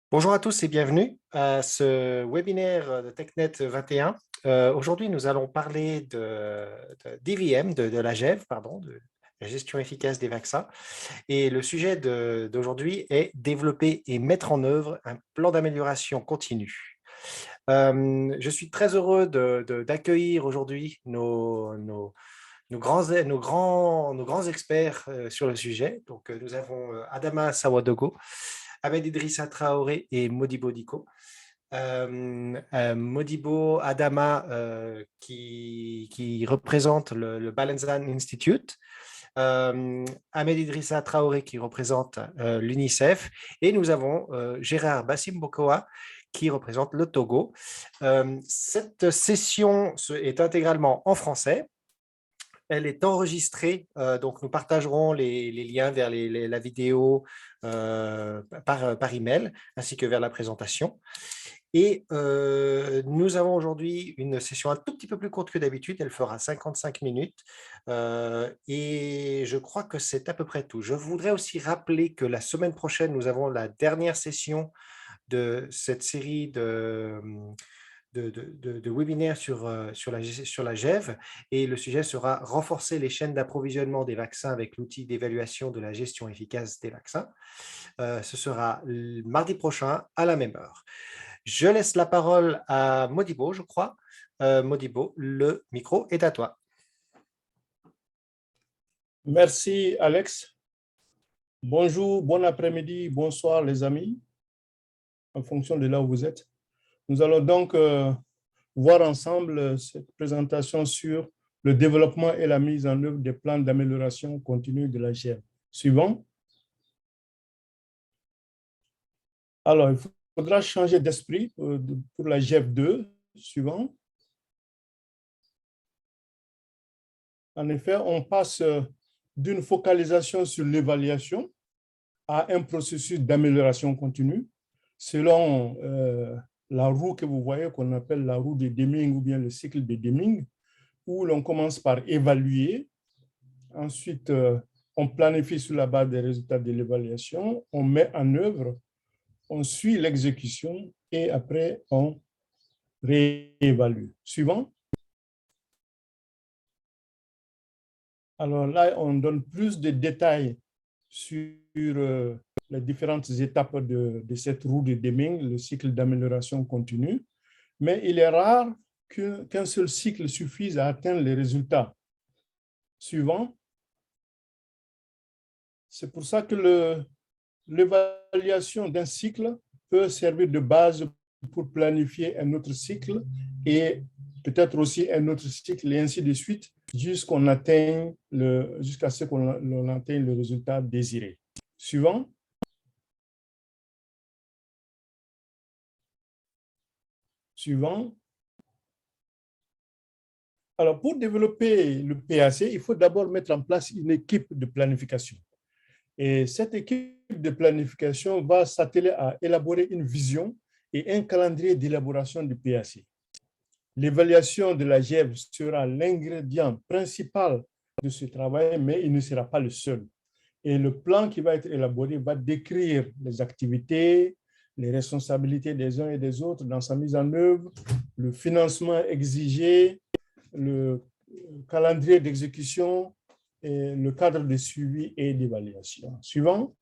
Bonjour à tous et bienvenue à ce webinaire de TechNet 21. Aujourd'hui, nous allons parler d'IVM, de la GEV, pardon, de la gestion efficace des vaccins. Et le sujet d'aujourd'hui est développer et mettre en œuvre un plan d'amélioration continue. Je suis très heureux d'accueillir aujourd'hui nos grands experts sur le sujet. Donc, nous avons Adama Sawadogo, Ahmed Idrissa Traoré et Modibo Diko. Modibo Adama qui représente le Balanzan Institute, Ahmed Idrissa Traoré qui représente l'UNICEF, et nous avons Gérard Bassim Bokoa qui représente le Togo. Cette session est intégralement en français. Elle est enregistrée, donc nous partagerons les liens vers la vidéo par email, ainsi que vers la présentation. Et nous avons aujourd'hui une session un tout petit peu plus courte que d'habitude, elle fera 55 minutes, et je crois que c'est à peu près tout. Je voudrais aussi rappeler que la semaine prochaine, nous avons la dernière session de cette série de webinaires sur la GEV, et le sujet sera renforcer les chaînes d'approvisionnement des vaccins avec l'outil d'évaluation de la gestion efficace des vaccins. Ce sera mardi prochain à la même heure. Je laisse la parole à Modibo, je crois. Modibo, le micro est à toi. Merci Alex. Bonjour, bon après-midi, bonsoir les amis, en fonction de là où vous êtes. Nous allons donc voir ensemble cette présentation sur le développement et la mise en œuvre des plans d'amélioration continue de la GEV. Suivant. Alors, il faudra changer d'esprit pour la GEV 2. Suivant. En effet, on passe d'une focalisation sur l'évaluation à un processus d'amélioration continue selon la roue que vous voyez, qu'on appelle la roue de Deming ou bien le cycle de Deming, où l'on commence par évaluer, ensuite on planifie sur la base des résultats de l'évaluation, on met en œuvre, on suit l'exécution et après on réévalue. Suivant. Alors là, on donne plus de détails sur les différentes étapes de cette roue de Deming, le cycle d'amélioration continue, mais il est rare qu'un seul cycle suffise à atteindre les résultats suivants. C'est pour ça que l'évaluation d'un cycle peut servir de base pour planifier un autre cycle et peut-être aussi un autre cycle et ainsi de suite jusqu'à ce qu'on atteigne le résultat désiré. Suivant. Suivant. Alors, pour développer le PAC, il faut d'abord mettre en place une équipe de planification. Et cette équipe de planification va s'atteler à élaborer une vision et un calendrier d'élaboration du PAC. L'évaluation de la GEV sera l'ingrédient principal de ce travail, mais il ne sera pas le seul. Et le plan qui va être élaboré va décrire les activités, les responsabilités des uns et des autres dans sa mise en œuvre, le financement exigé, le calendrier d'exécution et le cadre de suivi et d'évaluation. Suivant.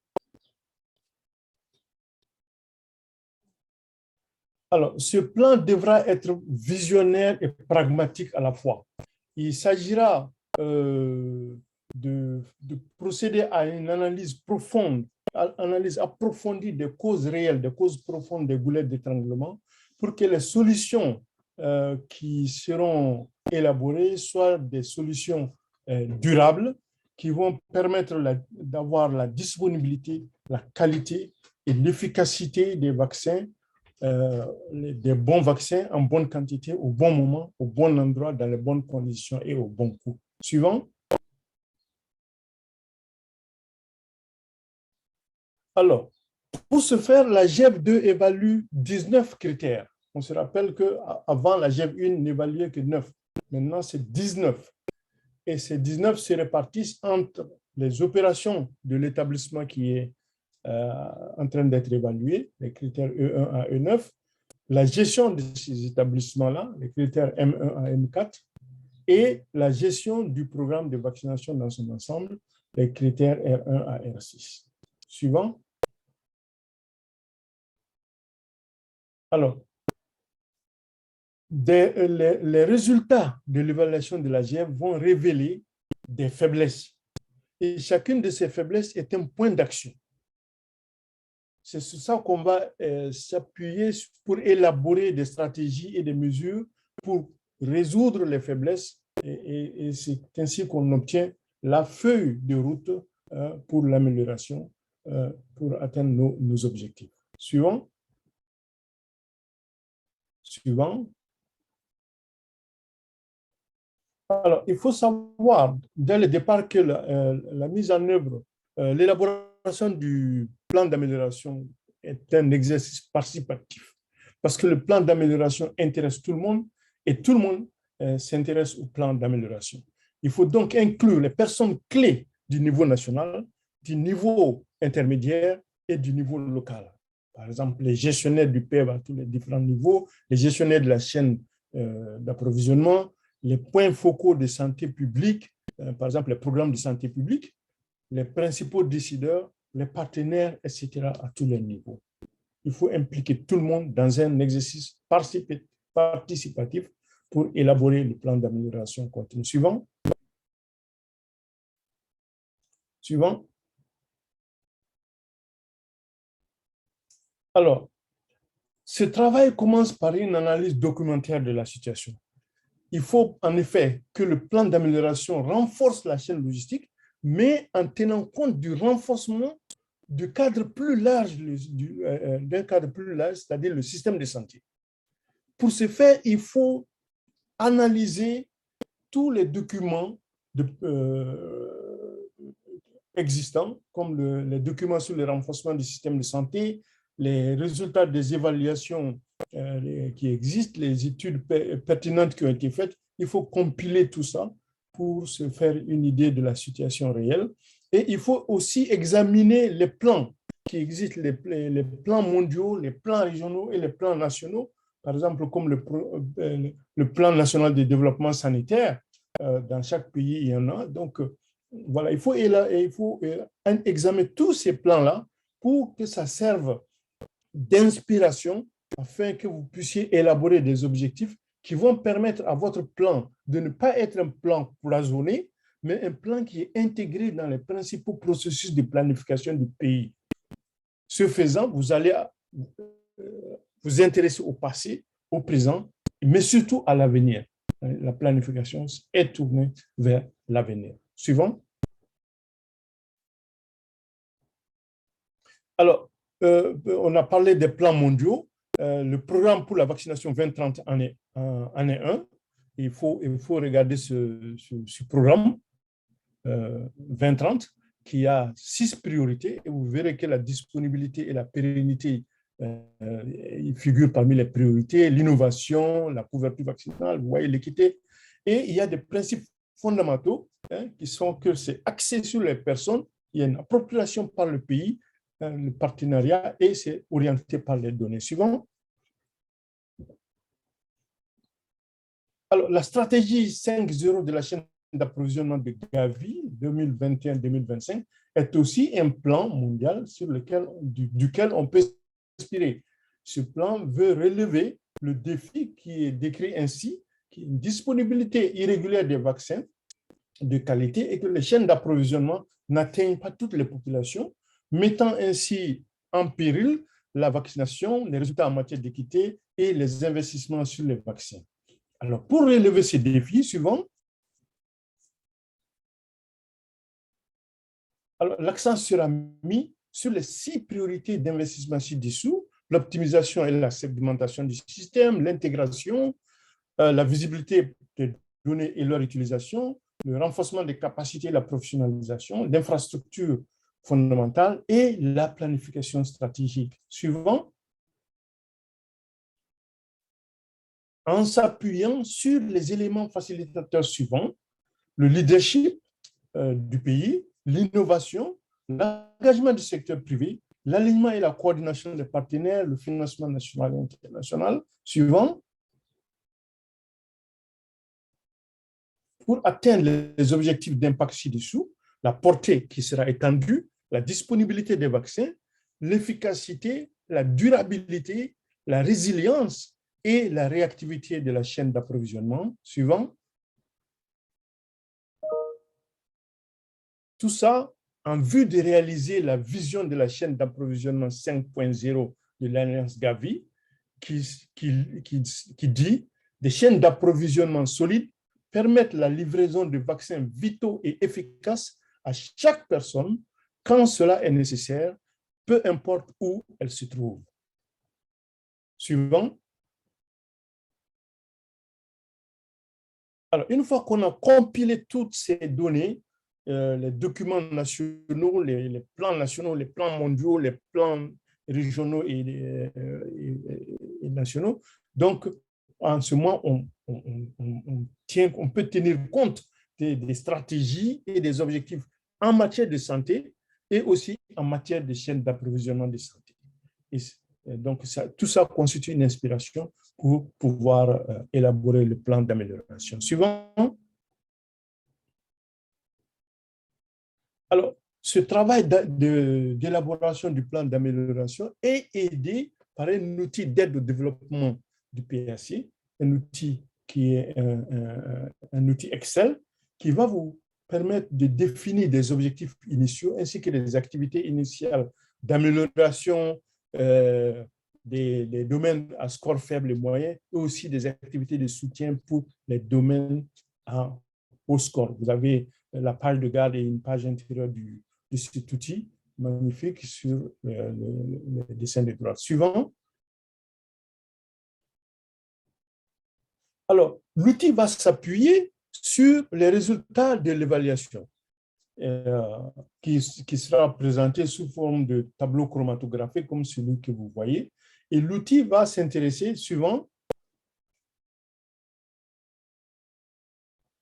Alors, ce plan devra être visionnaire et pragmatique à la fois. Il s'agira de procéder à une analyse profonde, analyse approfondie des causes réelles, des causes profondes des goulettes d'étranglement, pour que les solutions qui seront élaborées soient des solutions durables qui vont permettre d'avoir la disponibilité, la qualité et l'efficacité des vaccins, des bons vaccins en bonne quantité, au bon moment, au bon endroit, dans les bonnes conditions et au bon coût. Suivant. Alors, pour ce faire, la GEV2 évalue 19 critères. On se rappelle qu'avant, la GEV1 n'évaluait que 9. Maintenant, c'est 19. Et ces 19 se répartissent entre les opérations de l'établissement qui est en train d'être évalués, les critères E1 à E9, la gestion de ces établissements-là, les critères M1 à M4, et la gestion du programme de vaccination dans son ensemble, les critères R1 à R6. Suivant. Alors, les résultats de l'évaluation de la GF vont révéler des faiblesses. Et chacune de ces faiblesses est un point d'action. C'est sur ça qu'on va s'appuyer pour élaborer des stratégies et des mesures pour résoudre les faiblesses. Et c'est ainsi qu'on obtient la feuille de route pour l'amélioration, pour atteindre nos objectifs. Suivant. Suivant. Alors, il faut savoir dès le départ que la mise en œuvre, l'élaboration du plan d'amélioration est un exercice participatif parce que le plan d'amélioration intéresse tout le monde et tout le monde s'intéresse au plan d'amélioration. Il faut donc inclure les personnes clés du niveau national, du niveau intermédiaire et du niveau local. Par exemple, les gestionnaires du PEB à tous les différents niveaux, les gestionnaires de la chaîne d'approvisionnement, les points focaux de santé publique, par exemple les programmes de santé publique, les principaux décideurs, les partenaires, etc., à tous les niveaux. Il faut impliquer tout le monde dans un exercice participatif pour élaborer le plan d'amélioration continue. Suivant. Suivant. Alors, ce travail commence par une analyse documentaire de la situation. Il faut en effet que le plan d'amélioration renforce la chaîne logistique, mais en tenant compte du renforcement du cadre plus large, d'un cadre plus large, c'est-à-dire le système de santé. Pour ce faire, il faut analyser tous les documents existants, comme les documents sur le renforcement du système de santé, les résultats des évaluations qui existent, les études pertinentes qui ont été faites. Il faut compiler tout ça pour se faire une idée de la situation réelle. Et il faut aussi examiner les plans qui existent, les plans mondiaux, les plans régionaux et les plans nationaux, par exemple comme le plan national de développement sanitaire. Dans chaque pays, il y en a. Donc, voilà, il faut examiner tous ces plans-là pour que ça serve d'inspiration afin que vous puissiez élaborer des objectifs qui vont permettre à votre plan de ne pas être un plan cloisonné, mais un plan qui est intégré dans les principaux processus de planification du pays. Ce faisant, vous allez vous intéresser au passé, au présent, mais surtout à l'avenir. La planification est tournée vers l'avenir. Suivant. Alors, on a parlé des plans mondiaux. Le programme pour la vaccination 2030 en est un. Il faut regarder ce programme 2030 qui a 6 priorités et vous verrez que la disponibilité et la pérennité figurent parmi les priorités, l'innovation, la couverture vaccinale, vous voyez l'équité. Et il y a des principes fondamentaux qui sont que c'est axé sur les personnes, il y a une appropriation par le pays, le partenariat et c'est orienté par les données. Suivant. Alors, la stratégie 5.0 de la chaîne d'approvisionnement de Gavi 2021-2025 est aussi un plan mondial duquel on peut s'inspirer. Ce plan veut relever le défi qui est décrit ainsi, qui est une disponibilité irrégulière des vaccins de qualité et que les chaînes d'approvisionnement n'atteignent pas toutes les populations, mettant ainsi en péril la vaccination, les résultats en matière d'équité et les investissements sur les vaccins. Alors, pour relever ces défis suivants, l'accent sera mis sur les 6 priorités d'investissement ci-dessous, l'optimisation et la segmentation du système, l'intégration, la visibilité des données et leur utilisation, le renforcement des capacités et la professionnalisation, l'infrastructure fondamentale et la planification stratégique. Suivant. En s'appuyant sur les éléments facilitateurs suivants, le leadership du pays, l'innovation, l'engagement du secteur privé l'alignement et la coordination des partenaires, le financement national et international. Suivant, pour atteindre les objectifs d'impact ci-dessous, la portée qui sera étendue, la disponibilité des vaccins, l'efficacité, la durabilité, la résilience et la réactivité de la chaîne d'approvisionnement. Suivant, tout ça en vue de réaliser la vision de la chaîne d'approvisionnement 5.0 de l'Alliance Gavi, qui dit des chaînes d'approvisionnement solides permettent la livraison de vaccins vitaux et efficaces à chaque personne quand cela est nécessaire, peu importe où elle se trouve. Suivant. Alors, une fois qu'on a compilé toutes ces données, les documents nationaux, les plans nationaux, les plans mondiaux, les plans régionaux et nationaux, donc en ce moment, on peut tenir compte des stratégies et des objectifs en matière de santé et aussi en matière de chaîne d'approvisionnement de santé. Et donc, tout ça constitue une inspiration pour pouvoir élaborer le plan d'amélioration. Suivant. Alors, ce travail d'élaboration du plan d'amélioration est aidé par un outil d'aide au développement du PAC, un outil qui est un outil Excel qui va vous permettre de définir des objectifs initiaux ainsi que des activités initiales d'amélioration des domaines à score faible et moyen et aussi des activités de soutien pour les domaines à haut score. Vous avez la page de garde et une page intérieure de cet outil magnifique sur le dessin de droite. Suivant. Alors, l'outil va s'appuyer sur les résultats de l'évaluation qui sera présenté sous forme de tableau chromatographique comme celui que vous voyez. Et l'outil va s'intéresser, suivant,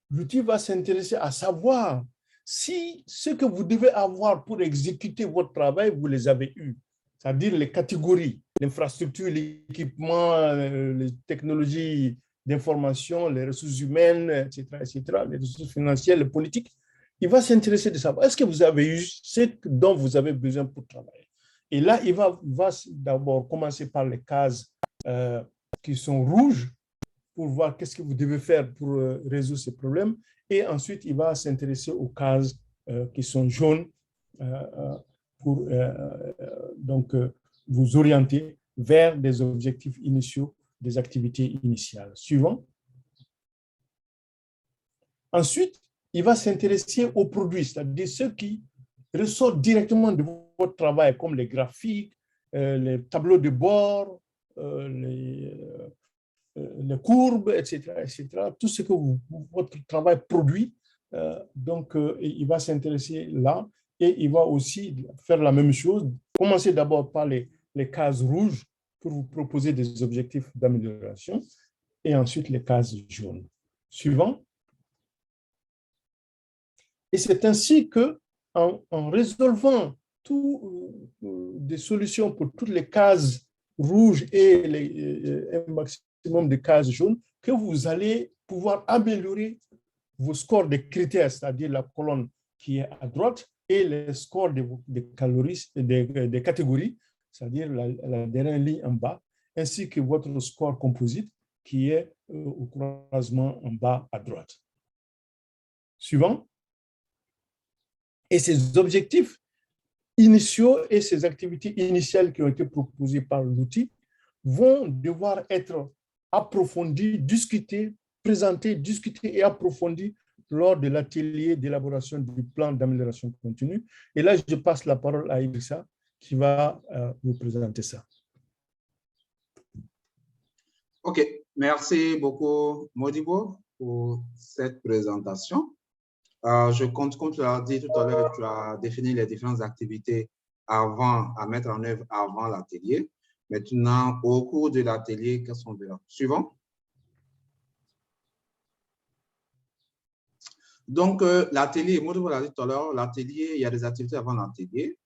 l'outil va s'intéresser à savoir si ce que vous devez avoir pour exécuter votre travail, vous les avez eus. C'est-à-dire les catégories, l'infrastructure, l'équipement, les technologies d'information, les ressources humaines, etc., les ressources financières, les politiques. Il va s'intéresser de savoir, est-ce que vous avez eu ce dont vous avez besoin pour travailler? Et là, il va d'abord commencer par les cases qui sont rouges, pour voir qu'est-ce que vous devez faire pour résoudre ces problèmes. Et ensuite, il va s'intéresser aux cases qui sont jaunes pour donc, vous orienter vers des objectifs initiaux, des activités initiales. Suivant. Ensuite, il va s'intéresser aux produits, c'est-à-dire ceux qui ressortent directement de votre travail, comme les graphiques, les tableaux de bord, les courbes, etc., tout ce que votre travail produit. Donc, il va s'intéresser là et il va aussi faire la même chose. Commencer d'abord par les cases rouges pour vous proposer des objectifs d'amélioration et ensuite les cases jaunes. Suivant. Et c'est ainsi que, en résolvant des solutions pour toutes les cases rouges et un maximum de cases jaunes, que vous allez pouvoir améliorer vos scores de critères, c'est-à-dire la colonne qui est à droite, et les scores des catégories, c'est-à-dire la dernière ligne en bas, ainsi que votre score composite qui est au croisement en bas à droite. Suivant. Et ces objectifs initiaux et ces activités initiales qui ont été proposées par l'outil vont devoir être approfondis, discutés, présentés, discutés et approfondis lors de l'atelier d'élaboration du plan d'amélioration continue. Et là, je passe la parole à Idrissa qui va vous présenter ça. OK, merci beaucoup Modibo pour cette présentation. Comme tu l'as dit tout à l'heure, tu as défini les différentes activités à mettre en œuvre avant l'atelier. Maintenant, au cours de l'atelier, quels sont les suivants? Donc, l'atelier, moi, je vous l'ai dit tout à l'heure, l'atelier, il y a des activités avant l'atelier.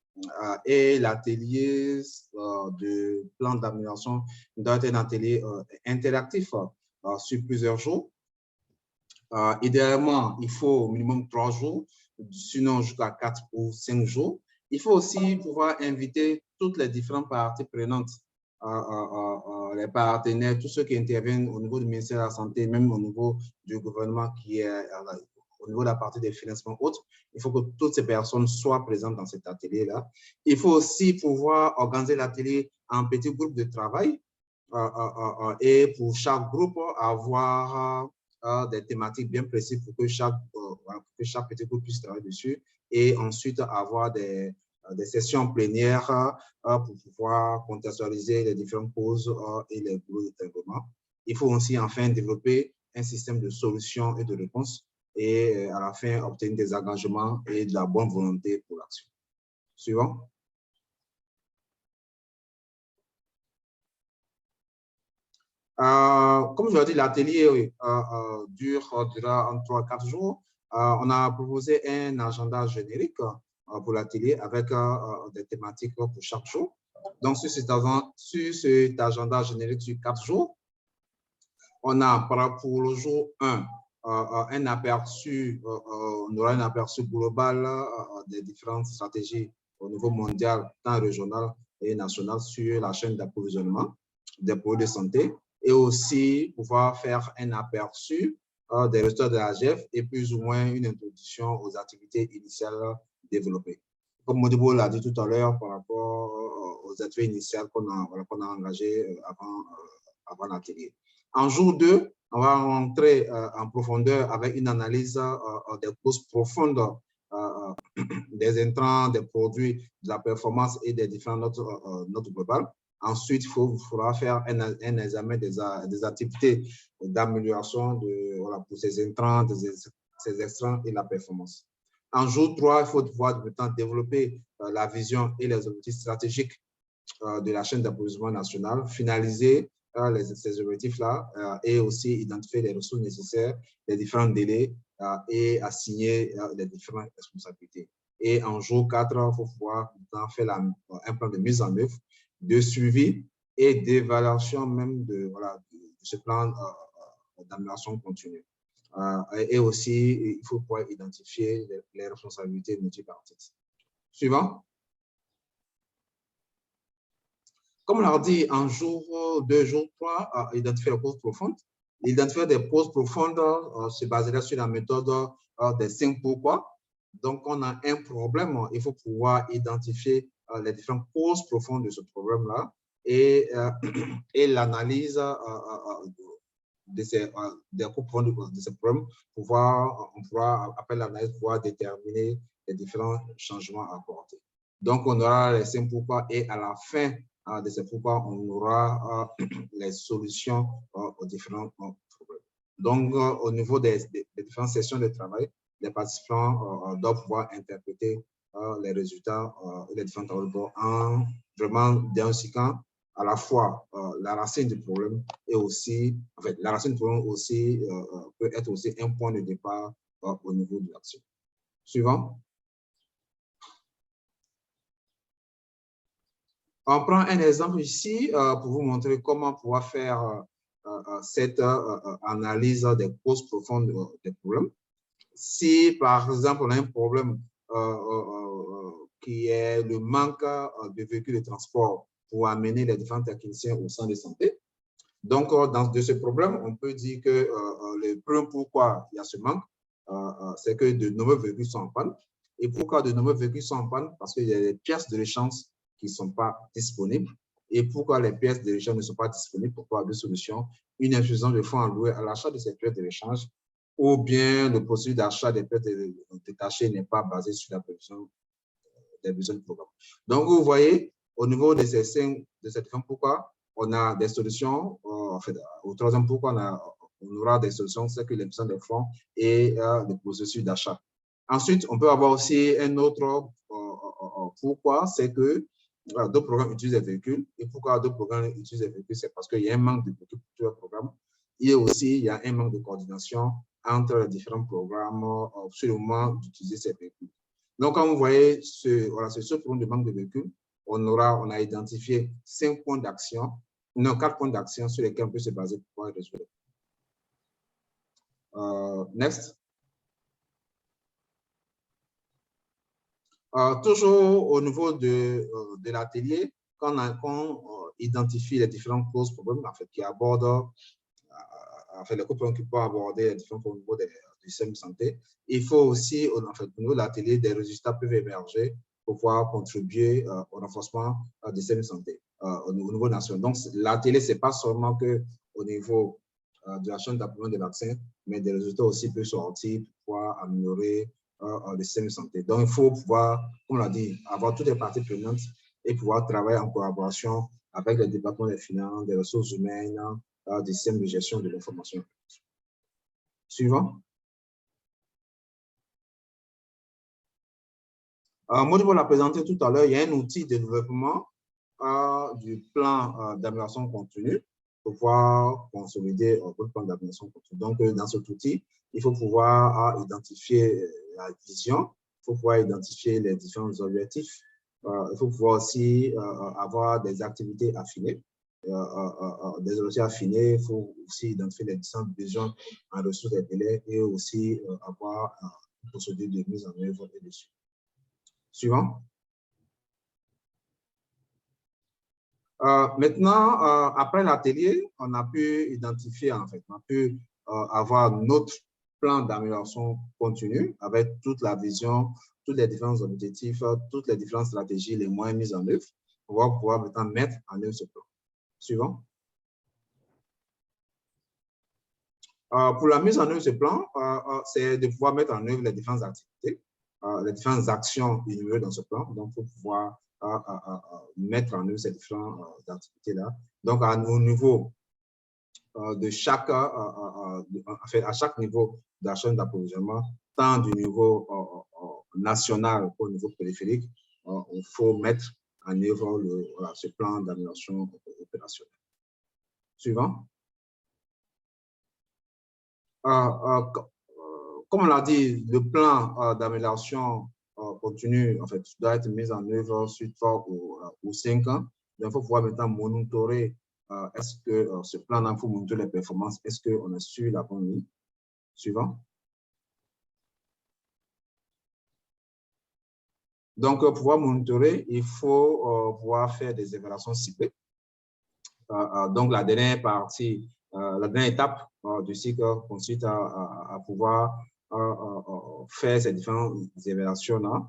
et l'atelier de plan d'amélioration doit être un atelier interactif sur plusieurs jours. Idéalement, il faut au minimum 3 jours, sinon jusqu'à 4 ou 5 jours. Il faut aussi pouvoir inviter toutes les différentes parties prenantes, les partenaires, tous ceux qui interviennent au niveau du ministère de la Santé, même au niveau du gouvernement qui est au niveau de la partie des financements autres. Il faut que toutes ces personnes soient présentes dans cet atelier-là. Il faut aussi pouvoir organiser l'atelier en petits groupes de travail et pour chaque groupe avoir des thématiques bien précises pour que chaque petit groupe puisse travailler dessus et ensuite avoir des sessions plénières pour pouvoir contextualiser les différentes causes et les boulots de traitement. Il faut aussi enfin développer un système de solutions et de réponses et à la fin obtenir des engagements et de la bonne volonté pour l'action. Suivant. Comme je l'ai dit, l'atelier durera en 3-4 jours. On a proposé un agenda générique pour l'atelier avec des thématiques pour chaque jour. Donc, sur cet agenda générique sur 4 jours, on a pour le jour 1 un aperçu, on aura un aperçu global des différentes stratégies au niveau mondial, tant régional et national sur la chaîne d'approvisionnement des produits de santé, et aussi pouvoir faire un aperçu des résultats de l'AGF et plus ou moins une introduction aux activités initiales développées. Comme Modibo l'a dit tout à l'heure par rapport aux activités initiales qu'on a engagées avant l'atelier. En jour 2, on va rentrer en profondeur avec une analyse des causes profondes des intrants, des produits, de la performance et des différentes notes globales. Ensuite, il faudra faire un examen des activités d'amélioration pour ces intrants, ces extrants et la performance. En jour 3, il faut pouvoir développer la vision et les objectifs stratégiques de la chaîne d'approvisionnement nationale, finaliser ces objectifs-là et aussi identifier les ressources nécessaires, les différents délais et assigner les différentes responsabilités. Et en jour 4, il faut pouvoir faire un plan de mise en œuvre, de suivi et d'évaluation même de ce plan d'amélioration continue. Et aussi, il faut pouvoir identifier les responsabilités multipartites. Suivant. Comme on l'a dit, en jour 2, jour 3, identifier les causes profondes. Identifier des causes profondes se baserait sur la méthode des 5 pourquoi. Donc, on a un problème, il faut pouvoir identifier les différentes causes profondes de ce problème-là et l'analyse des causes profondes de ce problème. On pourra, après l'analyse, pouvoir déterminer les différents changements à apporter. Donc, on aura les 5 pourquoi et à la fin de ces pourquoi, on aura les solutions aux différents problèmes. Donc, au niveau des différentes sessions de travail, les participants doivent pouvoir interpréter les résultats et les différents tableaux en vraiment diagnostiquant à la fois la racine du problème et aussi, en fait, la racine du problème aussi peut être aussi un point de départ au niveau de l'action. Suivant. On prend un exemple ici pour vous montrer comment pouvoir faire cette analyse des causes profondes des problèmes. Si, par exemple, on a un problème qui est le manque de véhicules de transport pour amener les différents techniciens au centre de santé, donc de ce problème, on peut dire que le premier pourquoi il y a ce manque, c'est que de nombreux véhicules sont en panne. Et pourquoi de nombreux véhicules sont en panne? Parce qu'il y a des pièces de rechange qui ne sont pas disponibles. Et pourquoi les pièces de rechange ne sont pas disponibles? Pourquoi? Deux solutions. Une insuffisance de fonds alloués à l'achat de ces pièces de rechange, ou bien le processus d'achat des pièces détachées n'est pas basé sur la prévision des besoins du programme. Donc, vous voyez, au niveau de ces 5, de cette fin, pourquoi on a des solutions, en fait, au troisième pourquoi on aura des solutions, c'est que les besoins des fonds et le processus d'achat. Ensuite, on peut avoir aussi un autre pourquoi, c'est que d'autres programmes utilisent des véhicules. Et pourquoi d'autres programmes utilisent des véhicules? C'est parce qu'il y a un manque de véhicules pour tous les programmes. Et aussi, il y a un manque de coordination entre les différents programmes sur le moment d'utiliser ces véhicules. Donc, comme vous voyez, ce problème de manque de véhicules, on a identifié 5 points d'action, non, 4 points d'action sur lesquels on peut se baser pour pouvoir résoudre. Next. Toujours au niveau de l'atelier, quand on identifie les différentes causes problèmes en fait, qui abordent les couples qui peuvent aborder les différents au niveau du système de santé, il faut aussi, en fait, au niveau de l'atelier, des résultats peuvent émerger pour pouvoir contribuer au renforcement du système de santé au niveau national. Donc, l'atelier, ce n'est pas seulement qu'au niveau de la chaîne d'approvisionnement des vaccins, mais des résultats aussi peuvent sortir pour pouvoir améliorer le système de santé. Donc, il faut pouvoir, comme on l'a dit, avoir toutes les parties prenantes et pouvoir travailler en collaboration avec le département des finances, des ressources humaines, des systèmes de gestion de l'information. Suivant. Modibo l'a présenté tout à l'heure, il y a un outil de développement du plan d'amélioration continue pour pouvoir consolider le plan d'amélioration continue. Donc, dans cet outil, il faut pouvoir identifier la vision, il faut pouvoir identifier les différents objectifs, il faut pouvoir aussi avoir des activités affinées. Des objectifs affinés, il faut aussi identifier les différentes besoins en ressources et délais et aussi avoir une procédure de mise en œuvre et de suivi. Suivant. Maintenant, après l'atelier, on a pu identifier, en fait, on a pu avoir notre plan d'amélioration continue avec toute la vision, tous les différents objectifs, toutes les différentes stratégies, les moyens mis en œuvre pour pouvoir maintenant mettre en œuvre ce plan. Suivant. Pour la mise en œuvre de ce plan, c'est de pouvoir mettre en œuvre les différentes activités, les différentes actions énumérées dans ce plan. Donc, il faut pouvoir mettre en œuvre ces différentes activités-là. Donc, au niveau de chaque, à chaque niveau de la chaîne d'approvisionnement, tant du niveau national qu'au niveau périphérique, il faut mettre en œuvre ce plan d'amélioration opérationnelle. Suivant. Comme on l'a dit, le plan d'amélioration continue, en fait, doit être mis en œuvre sur 3 ou 5 ans. Donc, il faut pouvoir maintenant monitorer est-ce que ce plan-là, il faut monitorer les performances, est-ce qu'on a su la bonne ligne. Suivant. Donc, pour pouvoir monitorer, il faut pouvoir faire des évaluations ciblées. Donc, la dernière partie, la dernière étape du cycle consiste à pouvoir faire ces différentes évaluations-là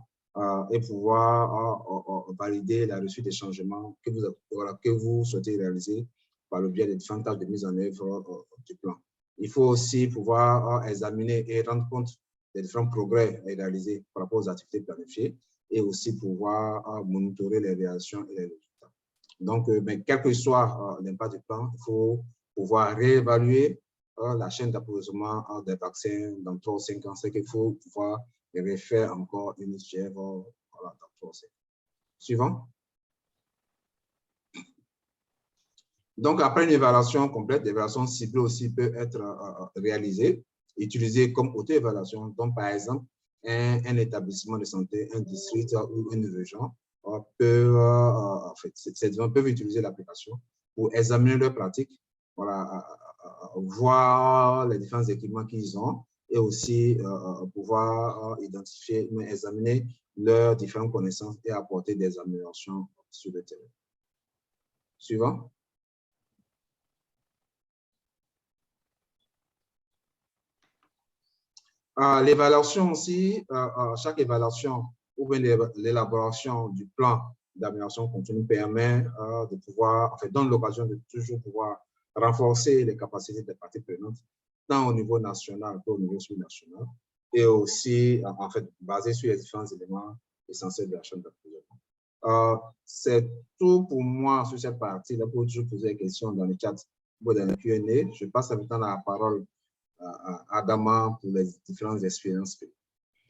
et pouvoir valider la reçue des changements que vous souhaitez réaliser par le biais des différentes tâches de mise en œuvre du plan. Il faut aussi pouvoir examiner et rendre compte des différents progrès réalisés par rapport aux activités planifiées et aussi pouvoir monitorer les réactions et les résultats. Donc, mais quel que soit l'impact du plan, il faut pouvoir réévaluer la chaîne d'approvisionnement des vaccins dans 3 ou 5 ans. C'est qu'il faut pouvoir refaire encore une IGF dans 3 ou 5 ans. Suivant. Donc, après une évaluation complète, l'évaluation ciblée aussi peut être réalisée, utilisée comme auto-évaluation. Donc, par exemple, un établissement de santé, un district ou une région en fait, ces gens peuvent utiliser l'application pour examiner leurs pratiques, voilà, voir les différents équipements qu'ils ont et aussi pouvoir identifier, examiner leurs différentes connaissances et apporter des améliorations sur le terrain. Suivant. L'évaluation aussi, chaque évaluation ou bien l'élaboration du plan d'amélioration continue permet de pouvoir, en fait, donne l'occasion de toujours pouvoir renforcer les capacités des parties prenantes, tant au niveau national qu'au niveau sous-national, et aussi, en fait, basé sur les différents éléments essentiels de la chaîne d'approvisionnement. C'est tout pour moi sur cette partie. Là, pour toujours poser des questions dans le chat ou dans le Q&A. Je passe maintenant la parole à Adama pour les différentes expériences.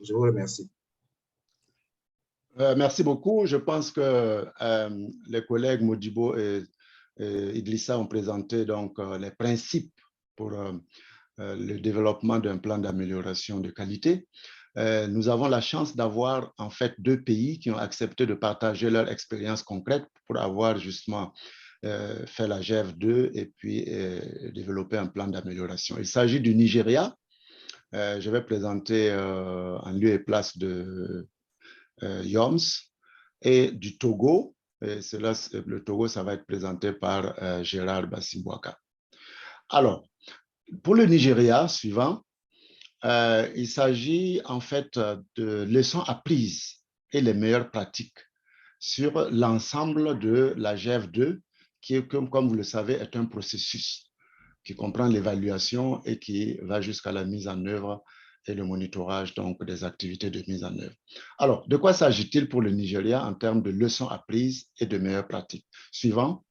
Je vous remercie. Merci beaucoup. Je pense que les collègues Modibo et Idrissa ont présenté donc les principes pour le développement d'un plan d'amélioration de qualité. nous avons la chance d'avoir en fait 2 pays qui ont accepté de partager leur expérience concrète pour avoir justement fait la GEF2 et puis développer un plan d'amélioration. Il s'agit du Nigeria. Je vais présenter en lieu et place de Yoms, et du Togo. Et le Togo, ça va être présenté par Gérard Bassimbouaka. Alors, pour le Nigeria, suivant, il s'agit en fait de leçons apprises et les meilleures pratiques sur l'ensemble de la GEF2, qui, comme vous le savez, est un processus qui comprend l'évaluation et qui va jusqu'à la mise en œuvre et le monitorage donc, des activités de mise en œuvre. Alors, de quoi s'agit-il pour le Nigeria en termes de leçons apprises et de meilleures pratiques? Suivant.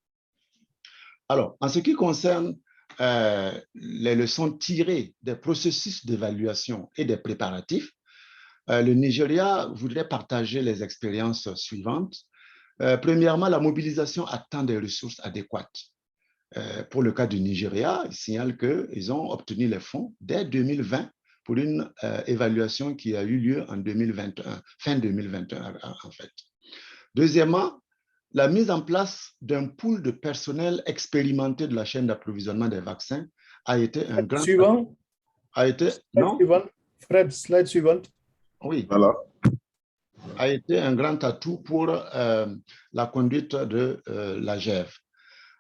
Alors, en ce qui concerne les leçons tirées des processus d'évaluation et des préparatifs, le Nigeria voudrait partager les expériences suivantes. Premièrement, la mobilisation à temps des ressources adéquates. Pour le cas du Nigeria, il signale qu'ils ont obtenu les fonds dès 2020 pour une évaluation qui a eu lieu en 2021, fin 2021 en fait. Deuxièmement, la mise en place d'un pool de personnel expérimenté de la chaîne d'approvisionnement des vaccins a été un grand... Suivant. Non? Fred, slide suivante. Oui. Voilà. A été un grand atout pour la conduite de la GEF.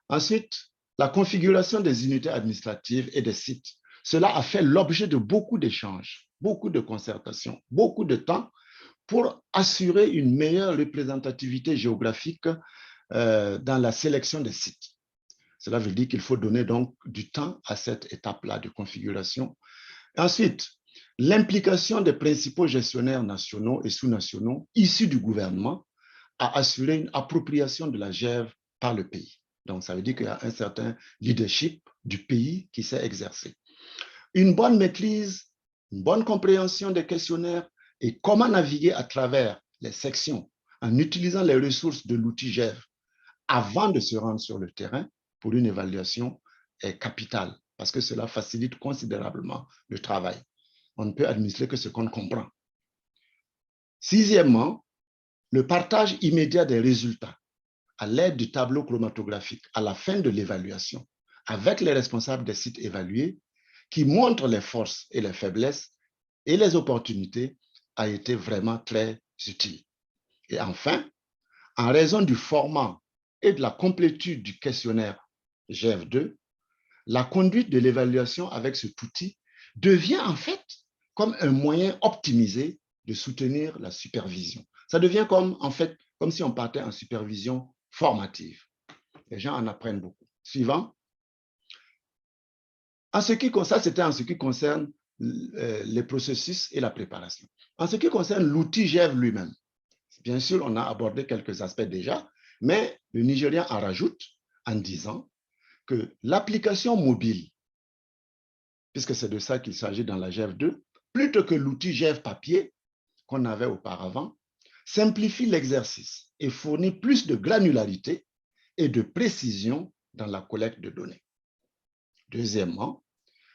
Ensuite, la configuration des unités administratives et des sites. Cela a fait l'objet de beaucoup d'échanges, beaucoup de concertations, beaucoup de temps pour assurer une meilleure représentativité géographique dans la sélection des sites. Cela veut dire qu'il faut donner donc du temps à cette étape-là de configuration. Ensuite, l'implication des principaux gestionnaires nationaux et sous-nationaux issus du gouvernement a assuré une appropriation de la GEF par le pays. Donc, ça veut dire qu'il y a un certain leadership du pays qui s'est exercé. Une bonne maîtrise, une bonne compréhension des questionnaires et comment naviguer à travers les sections en utilisant les ressources de l'outil GEF avant de se rendre sur le terrain pour une évaluation est capitale parce que cela facilite considérablement le travail. On ne peut administrer que ce qu'on comprend. Sixièmement, le partage immédiat des résultats à l'aide du tableau chromatographique à la fin de l'évaluation avec les responsables des sites évalués qui montrent les forces et les faiblesses et les opportunités a été vraiment très utile. Et enfin, en raison du format et de la complétude du questionnaire GEF2, la conduite de l'évaluation avec cet outil devient en fait comme un moyen optimisé de soutenir la supervision. Ça devient comme si on partait en supervision formative. Les gens en apprennent beaucoup. Suivant. Ça, c'était en ce qui concerne les processus et la préparation. En ce qui concerne l'outil GEF lui-même, bien sûr, on a abordé quelques aspects déjà, mais le Nigérien en rajoute en disant que l'application mobile, puisque c'est de ça qu'il s'agit dans la GEF2, plutôt que l'outil GEF papier qu'on avait auparavant, simplifie l'exercice et fournit plus de granularité et de précision dans la collecte de données. Deuxièmement,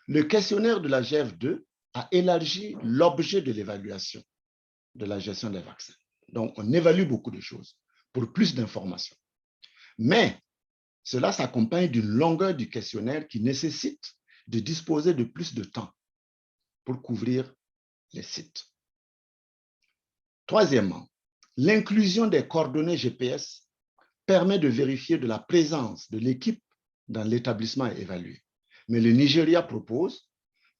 le questionnaire de la GEF2 a élargi l'objet de l'évaluation de la gestion des vaccins. Donc, on évalue beaucoup de choses pour plus d'informations. Mais cela s'accompagne d'une longueur du questionnaire qui nécessite de disposer de plus de temps pour couvrir les sites. Troisièmement, l'inclusion des coordonnées GPS permet de vérifier de la présence de l'équipe dans l'établissement évalué. Mais le Nigeria propose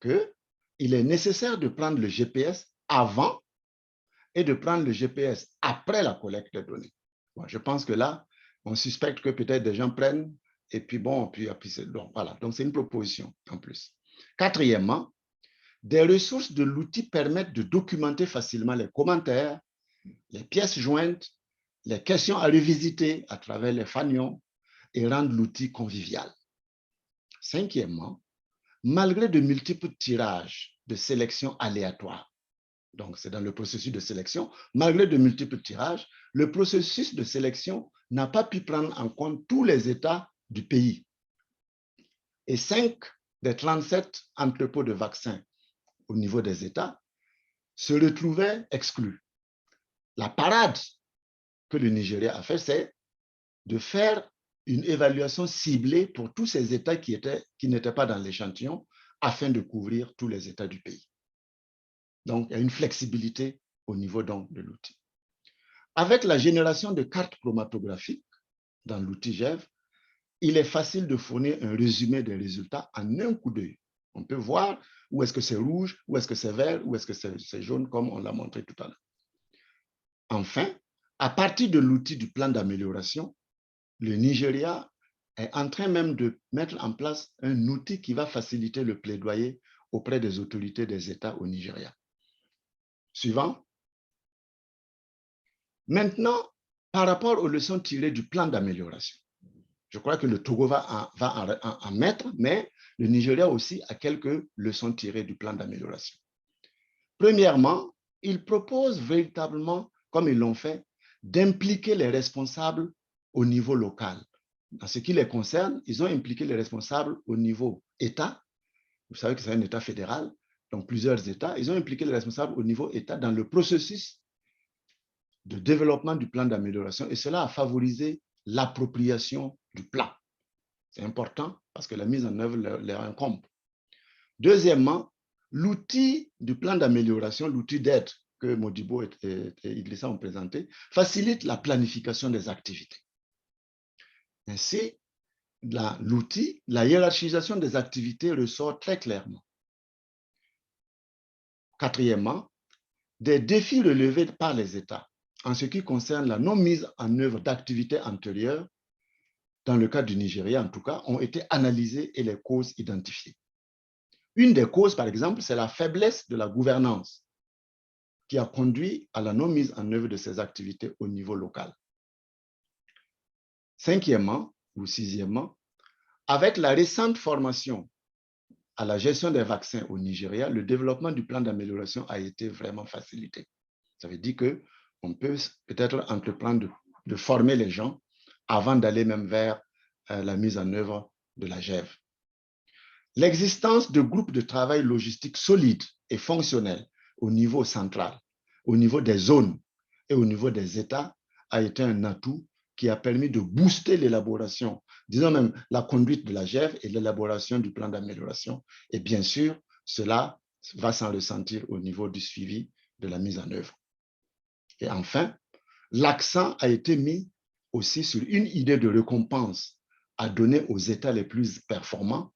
qu'il est nécessaire de prendre le GPS avant et de prendre le GPS après la collecte des données. Bon, je pense que là, on suspecte que peut-être des gens prennent et puis bon, voilà. Donc, c'est une proposition en plus. Quatrièmement, des ressources de l'outil permettent de documenter facilement les commentaires, les pièces jointes, les questions à revisiter à travers les fanions et rendre l'outil convivial. Cinquièmement, malgré de multiples tirages de sélection aléatoire, donc c'est dans le processus de sélection, malgré de multiples tirages, le processus de sélection n'a pas pu prendre en compte tous les États du pays. Et 5 des 37 entrepôts de vaccins au niveau des États se retrouvaient exclus. La parade que le Nigeria a fait, c'est de faire une évaluation ciblée pour tous ces États qui n'étaient pas dans l'échantillon afin de couvrir tous les États du pays. Donc, il y a une flexibilité au niveau donc, de l'outil. Avec la génération de cartes chromatographiques dans l'outil GEV, il est facile de fournir un résumé des résultats en un coup d'œil. On peut voir où est-ce que c'est rouge, où est-ce que c'est vert, où est-ce que c'est jaune, comme on l'a montré tout à l'heure. Enfin, à partir de l'outil du plan d'amélioration, le Nigeria est en train même de mettre en place un outil qui va faciliter le plaidoyer auprès des autorités des États au Nigeria. Suivant. Maintenant, par rapport aux leçons tirées du plan d'amélioration, je crois que le Togo va en mettre, mais le Nigeria aussi a quelques leçons tirées du plan d'amélioration. Premièrement, il propose véritablement, comme ils l'ont fait, d'impliquer les responsables au niveau local. En ce qui les concerne, ils ont impliqué les responsables au niveau État. Vous savez que c'est un État fédéral, donc plusieurs États. Ils ont impliqué les responsables au niveau État dans le processus de développement du plan d'amélioration et cela a favorisé l'appropriation du plan. C'est important parce que la mise en œuvre leur incombe. Deuxièmement, l'outil du plan d'amélioration, l'outil d'aide que Modibo et Idrissa ont présenté, facilite la planification des activités. Ainsi, l'outil, la hiérarchisation des activités ressort très clairement. Quatrièmement, des défis relevés par les États en ce qui concerne la non-mise en œuvre d'activités antérieures, dans le cas du Nigeria en tout cas, ont été analysées et les causes identifiées. Une des causes, par exemple, c'est la faiblesse de la gouvernance qui a conduit à la non-mise en œuvre de ces activités au niveau local. Cinquièmement, ou sixièmement, avec la récente formation à la gestion des vaccins au Nigeria, le développement du plan d'amélioration a été vraiment facilité. Ça veut dire qu'on peut peut-être entreprendre de former les gens avant d'aller même vers la mise en œuvre de la GEV. L'existence de groupes de travail logistique solides et fonctionnels au niveau central, au niveau des zones et au niveau des États a été un atout qui a permis de booster l'élaboration, disons même la conduite de la GEV et l'élaboration du plan d'amélioration. Et bien sûr, cela va s'en ressentir au niveau du suivi de la mise en œuvre. Et enfin, l'accent a été mis aussi sur une idée de récompense à donner aux États les plus performants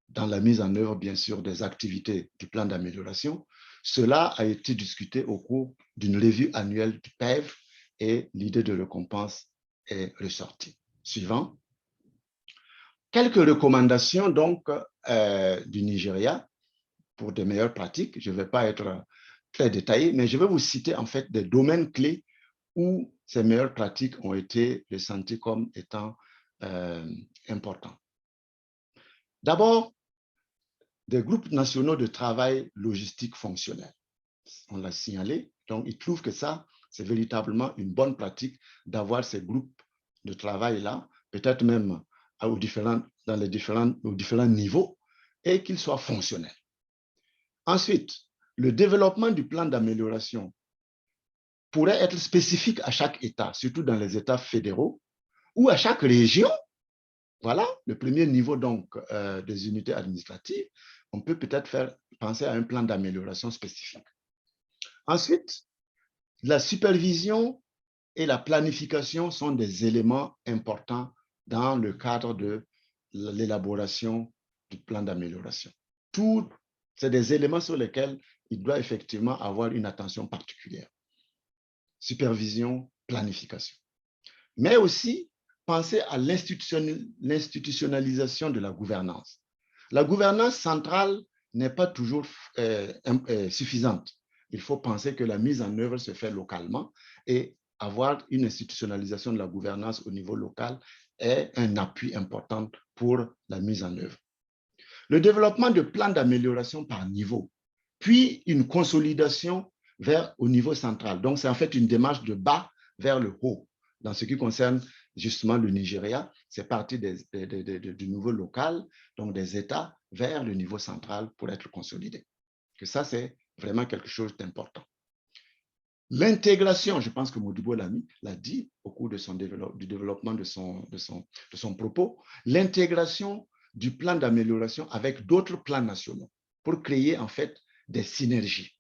dans la mise en œuvre, bien sûr, des activités du plan d'amélioration. Cela a été discuté au cours d'une revue annuelle du PEV et l'idée de récompense est ressortie. Suivant. Quelques recommandations donc du Nigeria pour des meilleures pratiques. Je ne vais pas être très détaillé, mais je vais vous citer en fait des domaines clés où ces meilleures pratiques ont été ressenties comme étant importants. D'abord, des groupes nationaux de travail logistique fonctionnel. On l'a signalé, donc ils trouvent que ça, c'est véritablement une bonne pratique d'avoir ces groupes de travail-là, peut-être même aux différents niveaux, et qu'ils soient fonctionnels. Ensuite, le développement du plan d'amélioration pourrait être spécifique à chaque État, surtout dans les États fédéraux, ou à chaque région. Voilà, le premier niveau donc des unités administratives. On peut peut-être penser à un plan d'amélioration spécifique. Ensuite, la supervision et la planification sont des éléments importants dans le cadre de l'élaboration du plan d'amélioration. C'est des éléments sur lesquels il doit effectivement avoir une attention particulière. Supervision, planification. Mais aussi, penser à l'institutionnalisation de la gouvernance. La gouvernance centrale n'est pas toujours suffisante. Il faut penser que la mise en œuvre se fait localement et avoir une institutionnalisation de la gouvernance au niveau local est un appui important pour la mise en œuvre. Le développement de plans d'amélioration par niveau, puis une consolidation au niveau central. Donc, c'est en fait une démarche de bas vers le haut. Dans ce qui concerne justement le Nigeria, c'est parti du niveau local, donc des États, vers le niveau central pour être consolidé. Que ça, c'est vraiment quelque chose d'important. L'intégration, je pense que Modibo l'a dit au cours de du développement de son propos, l'intégration du plan d'amélioration avec d'autres plans nationaux pour créer en fait des synergies.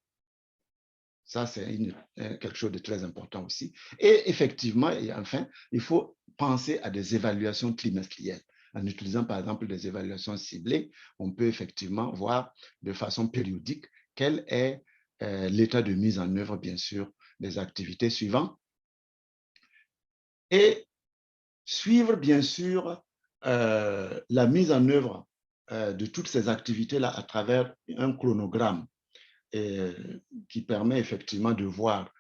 Ça, c'est quelque chose de très important aussi. Et effectivement, et enfin, il faut penser à des évaluations trimestrielles. En utilisant par exemple des évaluations ciblées, on peut effectivement voir de façon périodique quel est l'état de mise en œuvre, bien sûr, des activités suivantes. Et suivre, bien sûr, la mise en œuvre de toutes ces activités-là à travers un chronogramme qui permet effectivement de voir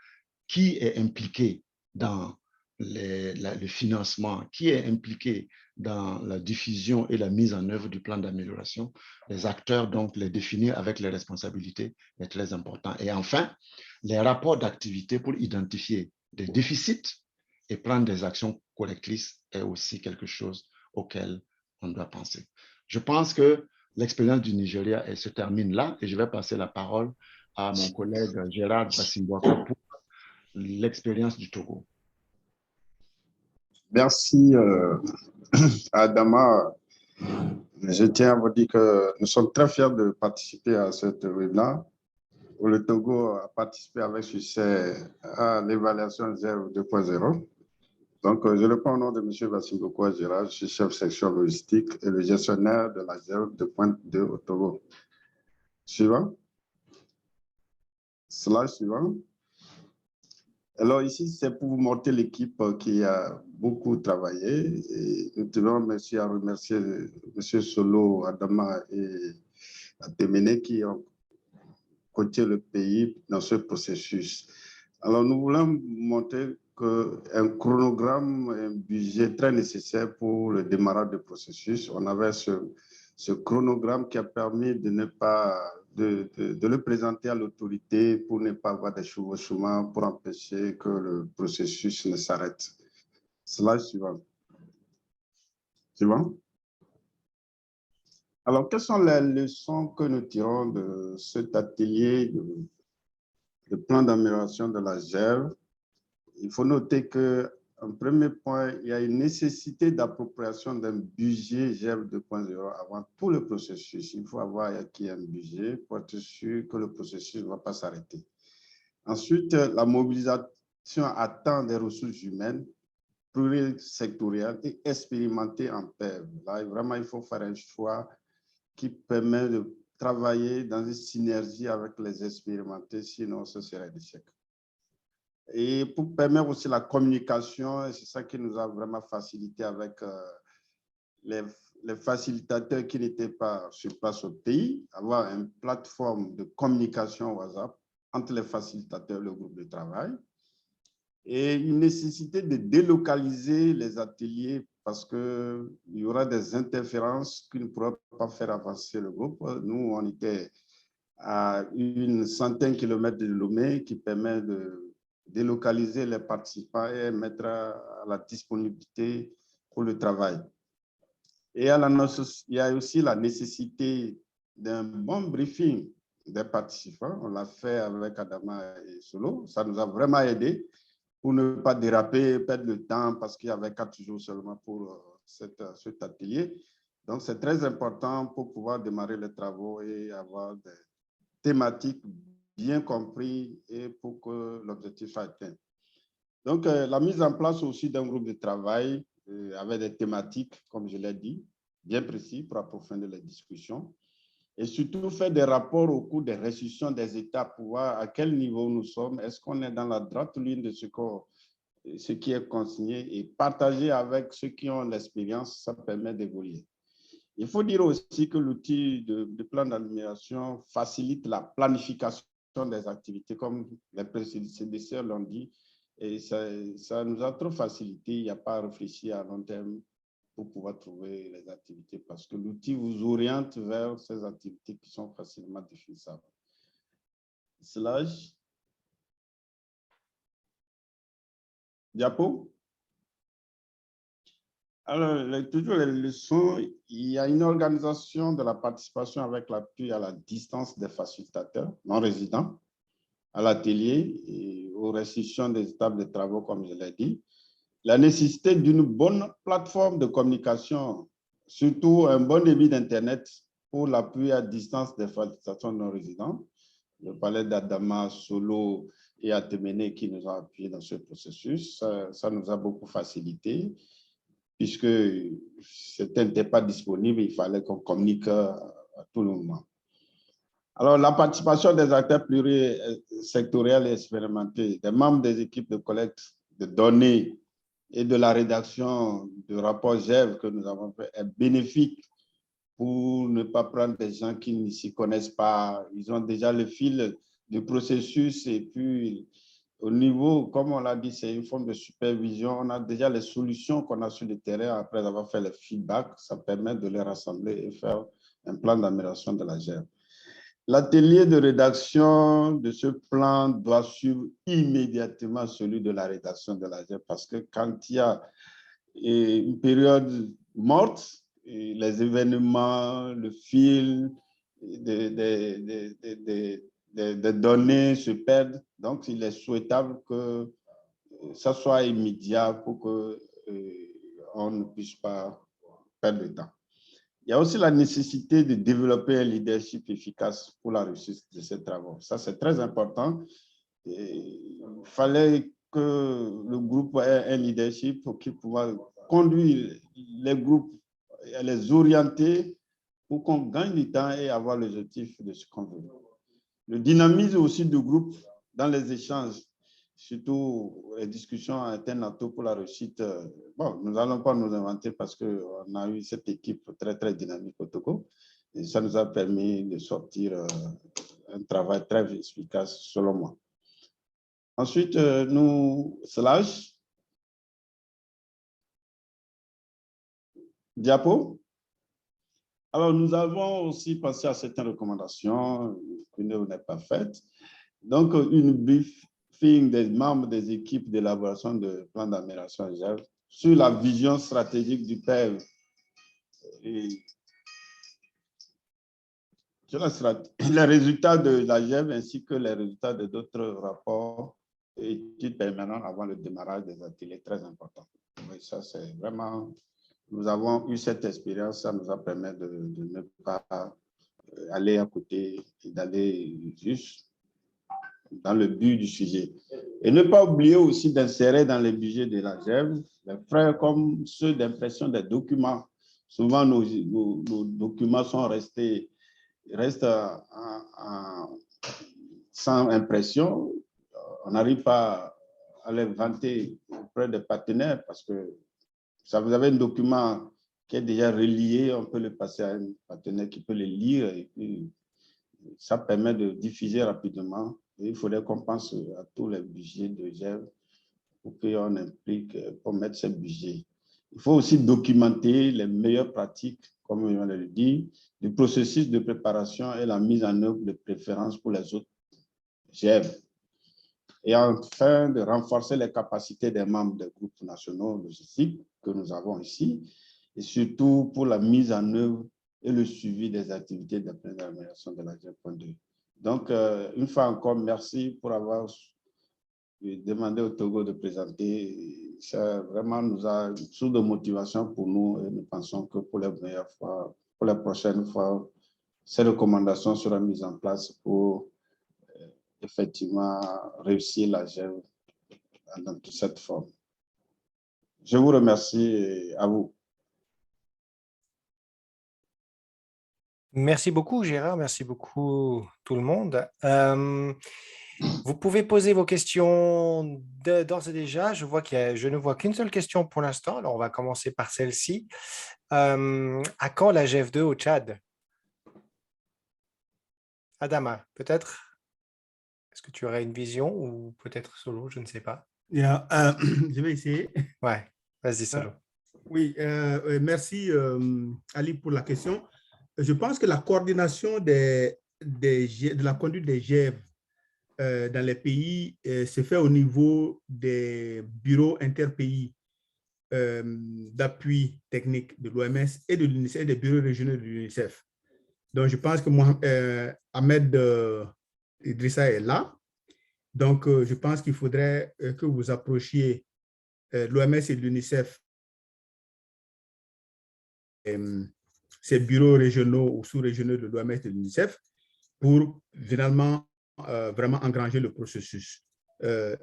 qui est impliqué dans le financement, qui est impliqué dans la diffusion et la mise en œuvre du plan d'amélioration. Les acteurs, donc, les définir avec les responsabilités est très important. Et enfin, les rapports d'activité pour identifier des déficits et prendre des actions correctrices est aussi quelque chose auquel on doit penser. Je pense que l'expérience du Nigeria elle se termine là et je vais passer la parole à mon collègue Gérard Bassimbouaka pour l'expérience du Togo. Merci, Adama. Je tiens à vous dire que nous sommes très fiers de participer à cette webinaire où le Togo a participé avec succès à l'évaluation 2.0. Donc, je le prends au nom de M. Bassimbouaka Gérard, je suis chef section logistique et le gestionnaire de la 2.2 au Togo. Suivant. Slide suivant. Alors ici, c'est pour vous montrer l'équipe qui a beaucoup travaillé. Et nous tenons à remercier M. Solo, Adama et Atemene qui ont coaché le pays dans ce processus. Alors nous voulons montrer qu'un chronogramme, un budget très nécessaire pour le démarrage du processus. On avait ce chronogramme qui a permis de ne pas de le présenter à l'autorité pour ne pas avoir des chevauchements, pour empêcher que le processus ne s'arrête. Slide suivant. Suivant. Alors, quelles sont les leçons que nous tirons de cet atelier de plan d'amélioration de la GEV? Il faut noter que en premier point, il y a une nécessité d'appropriation d'un budget GEV 2.0 avant tout le processus. Il faut avoir acquis un budget pour être sûr que le processus ne va pas s'arrêter. Ensuite, la mobilisation à temps des ressources humaines plurisectorielles et expérimentées en pair. Là, vraiment, il faut faire un choix qui permet de travailler dans une synergie avec les expérimentés, sinon ce serait l'échec. Et pour permettre aussi la communication, et c'est ça qui nous a vraiment facilité avec les facilitateurs qui n'étaient pas sur place au pays, avoir une plateforme de communication WhatsApp entre les facilitateurs et le groupe de travail, et une nécessité de délocaliser les ateliers parce qu'il y aura des interférences qui ne pourraient pas faire avancer le groupe. Nous, on était à une centaine de kilomètres de Lomé qui permet de délocaliser les participants et mettre à la disponibilité pour le travail. Et il y a aussi la nécessité d'un bon briefing des participants. On l'a fait avec Adama et Solo. Ça nous a vraiment aidé pour ne pas déraper, perdre le temps parce qu'il y avait 4 jours seulement pour cet atelier. Donc, c'est très important pour pouvoir démarrer les travaux et avoir des thématiques bien compris et pour que l'objectif soit atteint. Donc, la mise en place aussi d'un groupe de travail avec des thématiques, comme je l'ai dit, bien précis pour approfondir les discussions et surtout faire des rapports au cours des restitutions des États pour voir à quel niveau nous sommes, est-ce qu'on est dans la droite ligne de ce qui est consigné et partager avec ceux qui ont l'expérience, ça permet d'évoluer. Il faut dire aussi que l'outil de plan d'amélioration facilite la planification des activités, comme les prédécesseurs l'ont dit, et ça nous a trop facilité. Il n'y a pas à réfléchir à long terme pour pouvoir trouver les activités, parce que l'outil vous oriente vers ces activités qui sont facilement définissables. Slide. Diapo. Alors, toujours les leçons, il y a une organisation de la participation avec l'appui à la distance des facilitateurs non résidents, à l'atelier et aux restitutions des étapes de travaux, comme je l'ai dit. La nécessité d'une bonne plateforme de communication, surtout un bon débit d'Internet pour l'appui à distance des facilitateurs non résidents. Je parlais d'Adama, Solo et Atemene qui nous ont appuyés dans ce processus. Ça nous a beaucoup facilité, puisque certains n'étaient pas disponibles, il fallait qu'on communique à tout le moment. Alors, la participation des acteurs plurisectoriels et expérimentés, des membres des équipes de collecte de données et de la rédaction du rapport GEV que nous avons fait est bénéfique pour ne pas prendre des gens qui ne s'y connaissent pas. Ils ont déjà le fil du processus et puis au niveau, comme on l'a dit, c'est une forme de supervision. On a déjà les solutions qu'on a sur le terrain après avoir fait le feedback. Ça permet de les rassembler et faire un plan d'amélioration de la GEV. L'atelier de rédaction de ce plan doit suivre immédiatement celui de la rédaction de la GEV parce que quand il y a une période morte, les événements, le fil des données se perdent. Donc, il est souhaitable que ça soit immédiat pour qu'on ne puisse pas perdre de temps. Il y a aussi la nécessité de développer un leadership efficace pour la réussite de ces travaux. Ça, c'est très important. Il fallait que le groupe ait un leadership qui pourra conduire les groupes et les orienter pour qu'on gagne du temps et avoir l'objectif de ce qu'on veut. Le dynamisme aussi du groupe dans les échanges, surtout les discussions internes pour la réussite. Bon, nous n'allons pas nous inventer parce qu'on a eu cette équipe très, très dynamique au Togo. Et ça nous a permis de sortir un travail très efficace, selon moi. Ensuite, slash, diapo. Alors, nous avons aussi pensé à certaines recommandations qui ne n'est pas faites. Donc, une briefing des membres des équipes d'élaboration de plans d'amélioration GEV sur la vision stratégique du PEV et sur les résultats de la GEV ainsi que les résultats de d'autres rapports et études permanentes avant le démarrage des ateliers, très important. Oui, ça, c'est vraiment... Nous avons eu cette expérience, ça nous a permis de ne pas aller à côté et d'aller juste dans le but du sujet. Et ne pas oublier aussi d'insérer dans les budgets de la GEV les frais comme ceux d'impression des documents. Souvent, nos documents restent sans impression. On n'arrive pas à les vanter auprès des partenaires parce que ça, vous avez un document qui est déjà relié, on peut le passer à un partenaire qui peut le lire et puis ça permet de diffuser rapidement. Et il faudrait qu'on pense à tous les budgets de GEV pour qu'on implique, pour mettre ce budget. Il faut aussi documenter les meilleures pratiques, comme on le dit, du processus de préparation et la mise en œuvre de préférences pour les autres GEV. Et enfin, de renforcer les capacités des membres des groupes nationaux logistiques que nous avons ici, et surtout pour la mise en œuvre et le suivi des activités d'amélioration de la GEV.2. Donc, une fois encore, merci pour avoir demandé au Togo de présenter. Ça vraiment nous a une source de motivation pour nous et nous pensons que pour les meilleures fois, pour les prochaines fois, ces recommandations seront mises en place pour effectivement réussir la GEV dans toute cette forme. Je vous remercie et à vous. Merci beaucoup, Gérard. Merci beaucoup, tout le monde. Vous pouvez poser vos questions d'ores et déjà. Je ne vois qu'une seule question pour l'instant. Alors, on va commencer par celle-ci. À quand la GEV2 au Tchad? Adama, peut-être? Est-ce que tu aurais une vision ou peut-être Solo? Je ne sais pas. Je vais essayer. Ouais, vas-y, Solo. Oui, merci Ali pour la question. Je pense que la coordination de la conduite des GEV dans les pays se fait au niveau des bureaux interpays d'appui technique de l'OMS et de l'UNICEF et des bureaux régionaux de l'UNICEF. Donc, je pense que Ahmed Idrissa est là. Donc, je pense qu'il faudrait que vous approchiez l'OMS et l'UNICEF, ces bureaux régionaux ou sous-régionaux de l'OMS et de l'UNICEF, pour finalement vraiment engranger le processus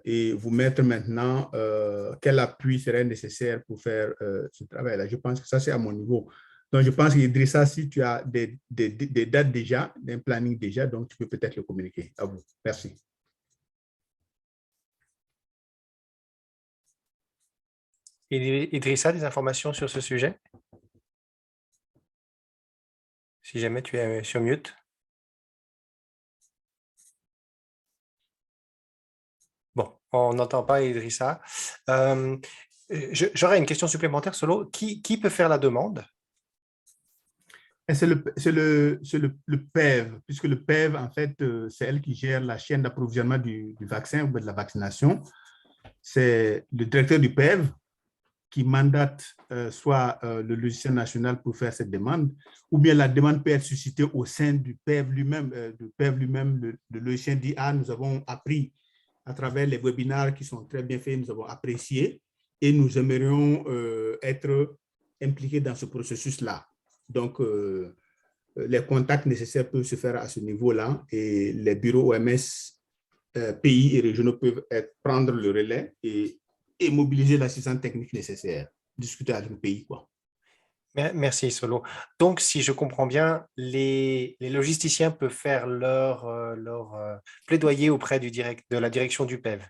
et vous mettre maintenant quel appui serait nécessaire pour faire ce travail-là. Je pense que ça, c'est à mon niveau. Donc, je pense qu'Idrissa, si tu as des dates déjà, un planning déjà, donc tu peux peut-être le communiquer. À vous. Merci. Idrissa, des informations sur ce sujet? Si jamais tu es sur mute. Bon, on n'entend pas Idrissa. J'aurais une question supplémentaire, Solo. Qui peut faire la demande? C'est le PEV, puisque le PEV, en fait, c'est elle qui gère la chaîne d'approvisionnement du vaccin ou de la vaccination. C'est le directeur du PEV qui mandate soit le logiciel national pour faire cette demande, ou bien la demande peut être suscitée au sein du PEV lui-même. Le logiciel dit, ah, nous avons appris à travers les webinaires qui sont très bien faits, nous avons apprécié et nous aimerions être impliqués dans ce processus-là. Donc, les contacts nécessaires peuvent se faire à ce niveau-là et les bureaux OMS, pays et régionaux peuvent prendre le relais et mobiliser l'assistance technique nécessaire, discuter avec le pays, quoi. Merci, Solo. Donc, si je comprends bien, les logisticiens peuvent faire leur plaidoyer auprès de la direction du PEV.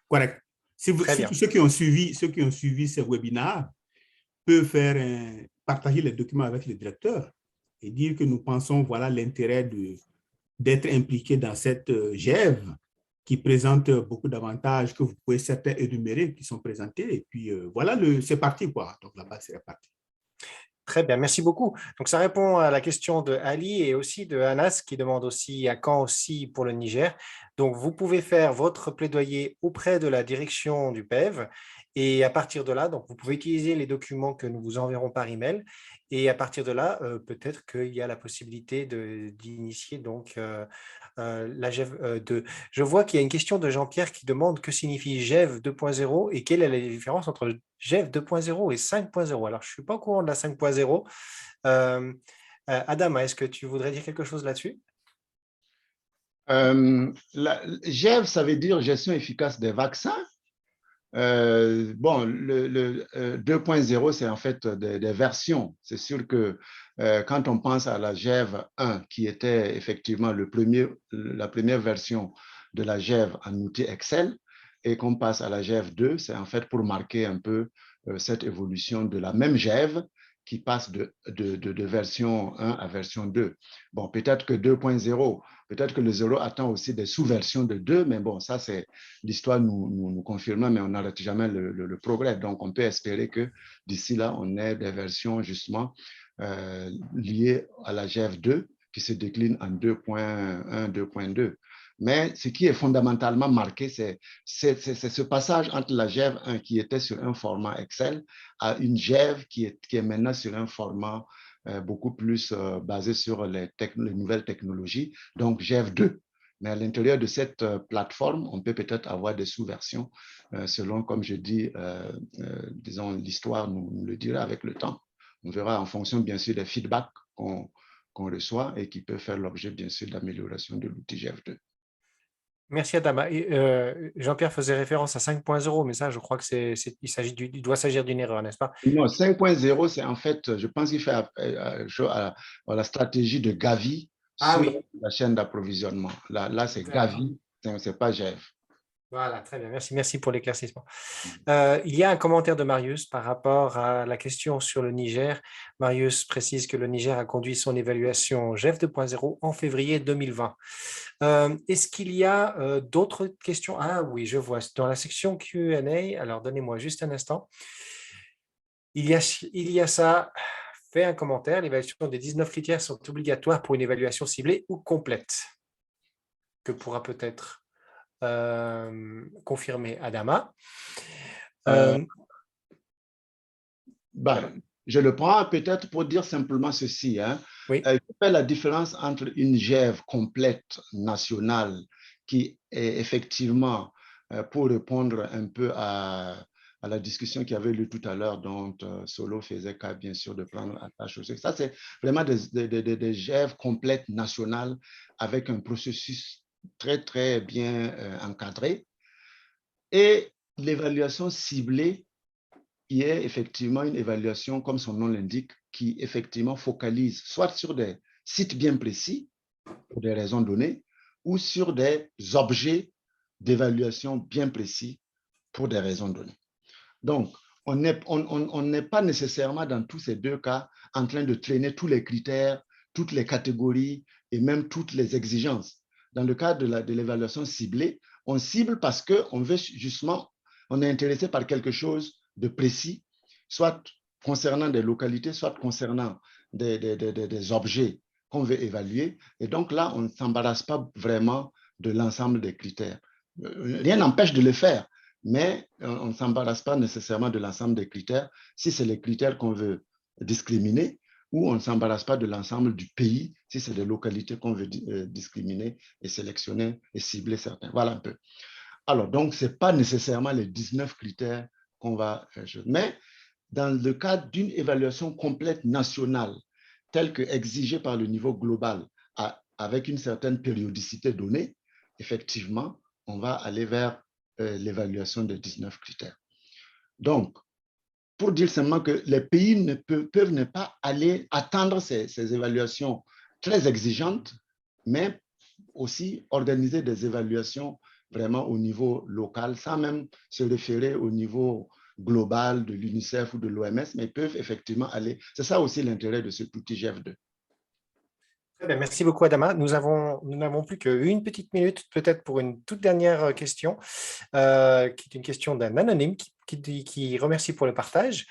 Correct. Très bien. Ceux qui ont suivi ces webinaires peuvent partager les documents avec le directeur et dire que nous pensons, voilà l'intérêt d'être impliqué dans cette GEV qui présente beaucoup d'avantages que vous pouvez certains énumérer, qui sont présentés. Et puis, voilà, c'est parti, quoi. Donc, là-bas, c'est parti. Très bien, merci beaucoup. Donc, ça répond à la question de Ali et aussi de Anas qui demande aussi à quand aussi pour le Niger. Donc, vous pouvez faire votre plaidoyer auprès de la direction du PEV et à partir de là, donc, vous pouvez utiliser les documents que nous vous enverrons par email et à partir de là, peut-être qu'il y a la possibilité d'initier donc la GEV 2. Je vois qu'il y a une question de Jean-Pierre qui demande que signifie GEV 2.0 et quelle est la différence entre GEV 2.0 et 5.0. Alors, je ne suis pas au courant de la 5.0. Adama, est-ce que tu voudrais dire quelque chose là-dessus? GEV, ça veut dire gestion efficace des vaccins. Bon, le 2.0, c'est en fait des versions. C'est sûr que quand on pense à la GEV 1, qui était effectivement la première version de la GEV en outil Excel, et qu'on passe à la GEV 2, c'est en fait pour marquer un peu cette évolution de la même GEV qui passe de version 1 à version 2. Bon, peut-être que 2.0, peut-être que le 0 attend aussi des sous-versions de 2, mais bon, ça, c'est l'histoire nous confirme, mais on n'arrête jamais le progrès. Donc, on peut espérer que d'ici là, on ait des versions justement liées à la GEV2 qui se décline en 2.1, 2.2. Mais ce qui est fondamentalement marqué, c'est ce passage entre la GEV 1 qui était sur un format Excel à une GEV qui est maintenant sur un format beaucoup plus basé sur les nouvelles technologies, donc GEV 2. Mais à l'intérieur de cette plateforme, on peut peut-être avoir des sous-versions selon, comme je dis, disons, l'histoire nous le dira avec le temps. On verra en fonction, bien sûr, des feedbacks qu'on reçoit et qui peuvent faire l'objet, bien sûr, d'amélioration de l'outil GEV2. Merci Adama. Jean-Pierre faisait référence à 5.0, mais ça, je crois il doit s'agir d'une erreur, n'est-ce pas? Non, 5.0, c'est en fait, je pense qu'il fait à la stratégie de Gavi sur la chaîne d'approvisionnement. Là c'est Gavi, ce n'est pas GEV. Voilà, très bien. Merci pour l'éclaircissement. Il y a un commentaire de Marius par rapport à la question sur le Niger. Marius précise que le Niger a conduit son évaluation GEV 2.0 en février 2020. Est-ce qu'il y a d'autres questions? Ah oui, je vois. Dans la section Q&A, alors donnez-moi juste un instant. Il y a ça. Fait un commentaire. L'évaluation des 19 critères sont obligatoires pour une évaluation ciblée ou complète, que pourra peut-être confirmer Adama. Je le prends peut-être pour dire simplement ceci. Hein. Oui. Je fais la différence entre une GEV complète nationale qui est effectivement, pour répondre un peu à la discussion qu'il y avait eu tout à l'heure, dont Solo faisait cas, bien sûr, de prendre à tâche. Ça, c'est vraiment des GEV complètes nationales avec un processus très, très bien encadré. Et l'évaluation ciblée, qui est effectivement une évaluation, comme son nom l'indique, qui effectivement focalise soit sur des sites bien précis, pour des raisons données, ou sur des objets d'évaluation bien précis pour des raisons données. Donc, on n'est pas nécessairement dans tous ces deux cas en train de traîner tous les critères, toutes les catégories et même toutes les exigences. Dans le cadre de l'évaluation ciblée, on cible parce qu'on veut justement, on est intéressé par quelque chose de précis, soit concernant des localités, soit concernant des objets qu'on veut évaluer. Et donc là, on ne s'embarrasse pas vraiment de l'ensemble des critères. Rien n'empêche de le faire, mais on ne s'embarrasse pas nécessairement de l'ensemble des critères si c'est les critères qu'on veut discriminer, ou on ne s'embarrasse pas de l'ensemble du pays si c'est des localités qu'on veut discriminer et sélectionner et cibler certains. Voilà un peu. Alors, donc, ce n'est pas nécessairement les 19 critères qu'on va... mais dans le cadre d'une évaluation complète nationale, telle que exigée par le niveau global, avec une certaine périodicité donnée, effectivement, on va aller vers l'évaluation des 19 critères. Donc, pour dire simplement que les pays peuvent ne pas aller attendre ces évaluations très exigeantes, mais aussi organiser des évaluations vraiment au niveau local, sans même se référer au niveau global de l'UNICEF ou de l'OMS, mais ils peuvent effectivement aller. C'est ça aussi l'intérêt de cet outil GEV2. Très bien, merci beaucoup, Adama. Nous n'avons plus qu'une petite minute, peut-être pour une toute dernière question, qui est une question d'un anonyme qui remercie pour le partage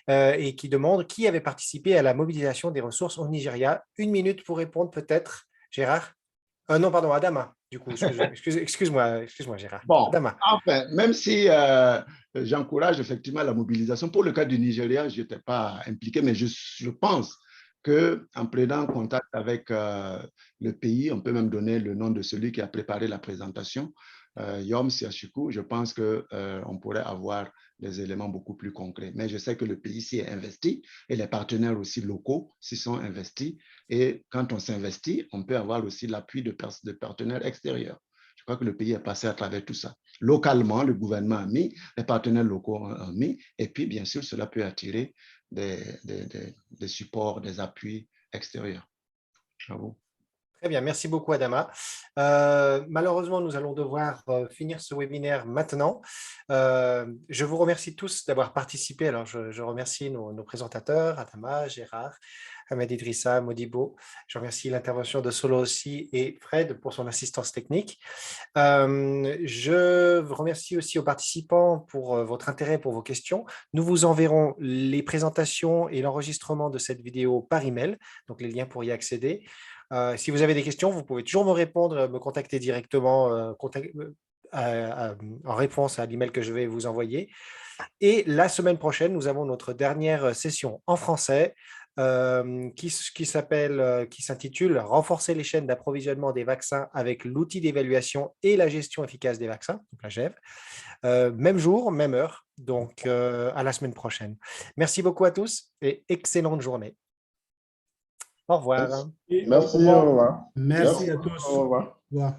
et qui demande qui avait participé à la mobilisation des ressources au Nigeria. Une minute pour répondre, peut-être, Gérard. Non, pardon, Adama, du coup. Excuse-moi, Gérard. Bon, Adama. enfin, même si j'encourage effectivement la mobilisation, pour le cas du Nigeria, je n'étais pas impliqué, mais je pense qu'en prenant contact avec le pays, on peut même donner le nom de celui qui a préparé la présentation, Yom Siachuku. Je pense qu'on pourrait avoir des éléments beaucoup plus concrets. Mais je sais que le pays s'y est investi et les partenaires aussi locaux s'y sont investis. Et quand on s'investit, on peut avoir aussi l'appui de partenaires extérieurs. Je crois que le pays est passé à travers tout ça. Localement, le gouvernement a mis, les partenaires locaux ont mis, et puis bien sûr, cela peut attirer des supports, des appuis extérieurs. Bravo. Très bien, merci beaucoup, Adama. Malheureusement, nous allons devoir finir ce webinaire maintenant. Je vous remercie tous d'avoir participé. Alors, je remercie nos présentateurs, Adama, Gérard, Ahmed Idrissa, Modibo. Je remercie l'intervention de Solo aussi et Fred pour son assistance technique. Je remercie aussi aux participants pour votre intérêt, pour vos questions. Nous vous enverrons les présentations et l'enregistrement de cette vidéo par email, donc les liens pour y accéder. Si vous avez des questions, vous pouvez toujours me répondre, me contacter directement en réponse à l'email que je vais vous envoyer. Et la semaine prochaine, nous avons notre dernière session en français qui s'intitule « Renforcer les chaînes d'approvisionnement des vaccins avec l'outil d'évaluation et la gestion efficace des vaccins », donc la GEV. Même jour, même heure, donc à la semaine prochaine. Merci beaucoup à tous et excellente journée. Au revoir. Merci, au revoir. Merci à tous. Au revoir. Au revoir.